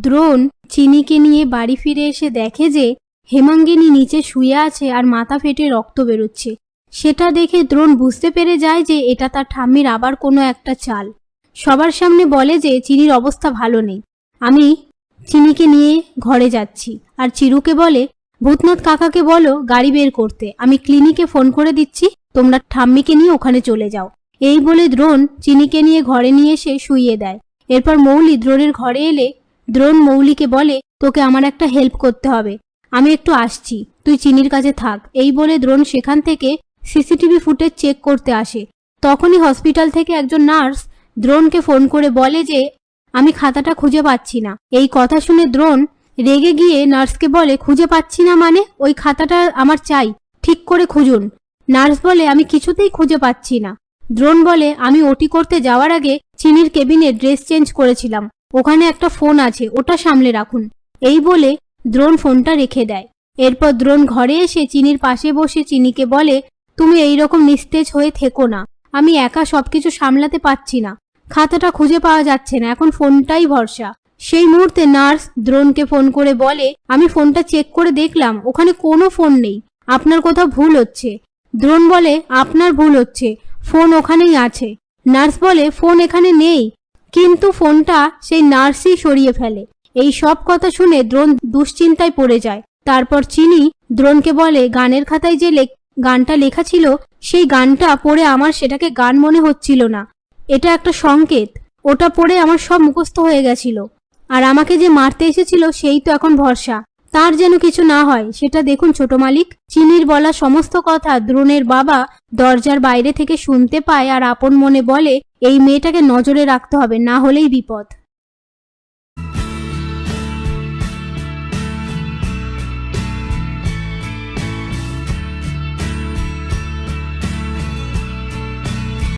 দ্রোণ চিনিকে নিয়ে বাড়ি ফিরে এসে দেখে যে হেমাঙ্গিনী নিচে শুয়ে আছে আর মাথা ফেটে রক্ত বেরোচ্ছে। সেটা দেখে দ্রোণ বুঝতে পেরে যায় যে এটা তার ঠাম্মির আবার কোনো একটা চাল। সবার সামনে বলে যে চিনির অবস্থা ভালো নেই, আমি চিনিকে নিয়ে ঘরে যাচ্ছি। আর চিরুকে বলে, ভূতনাথ কাকাকে বলো গাড়ি বের করতে, আমি ক্লিনিকে ফোন করে দিচ্ছি, তোমরা ঠাম্মিকে নিয়ে ওখানে চলে যাও। এই বলে দ্রোণ চিনিকে নিয়ে ঘরে নিয়ে এসে শুইয়ে দেয়। এরপর মৌলি দ্রোণের ঘরে এলে দ্রোণ মৌলিকে বলে, তোকে আমার একটা হেল্প করতে হবে, আমি একটু আসছি, তুই চিনির কাছে থাক। এই বলে দ্রোণ সেখান থেকে সিসিটিভি ফুটেজ চেক করতে আসে। তখনই হসপিটাল থেকে একজন নার্স দ্রোণকে ফোন করে বলে যে আমি খাতাটা খুঁজে পাচ্ছি না। এই কথা শুনে দ্রোণ রেগে গিয়ে নার্সকে বলে, খুঁজে পাচ্ছি না মানে? ওই খাতাটা আমার চাই, ঠিক করে খুঁজুন। নার্স বলে, আমি কিছুতেই খুঁজে পাচ্ছি না। দ্রোণ বলে, আমি ওটি করতে যাওয়ার আগে চিনির কেবিনে ড্রেস চেঞ্জ করেছিলাম, ওখানে একটা ফোন আছে, ওটা সামলে রাখুন। এই বলে দ্রোণ ফোনটা রেখে দেয়। এরপর দ্রোণ ঘরে এসে চিনির পাশে বসে চিনিকে বলে, তুমি এইরকম নিস্তেজ হয়ে থেকো না, আমি একা সবকিছু সামলাতে পারছি না, খাতাটা খুঁজে পাওয়া যাচ্ছে না, এখন ফোনটাই ভরসা। সেই মুহূর্তে নার্স দ্রোণকে ফোন করে বলে, আমি ফোনটা চেক করে দেখলাম, ওখানে কোনো ফোন নেই, আপনার কোথাও ভুল হচ্ছে। দ্রোণ বলে, আপনার ভুল হচ্ছে, ফোন ওখানেই আছে। নার্স বলে, ফোন এখানে নেই, কিন্তু ফোনটা সেই নার্সই সরিয়ে ফেলে। এই সব কথা শুনে দ্রোণ দুশ্চিন্তায় পড়ে যায়। তারপর চিনি দ্রোণকে বলে, গানের খাতায় যে গানটা লেখা ছিল সেই গানটা পড়ে আমার সেটাকে গান মনে হচ্ছিল না, এটা একটা সংকেত, ওটা পড়ে আমার সব মুখস্থ হয়ে গেছিল, আর আমাকে যে মারতে এসেছিল সেই তো এখন ভরসা, তার যেন কিছু না হয় সেটা দেখুন ছোট মালিক। চিনির বলা সমস্ত কথা দ্রোণের বাবা দরজার বাইরে থেকে শুনতে পায় আর আপন মনে বলে, এই মেয়েটাকে নজরে রাখতে হবে, না হলেই বিপদ।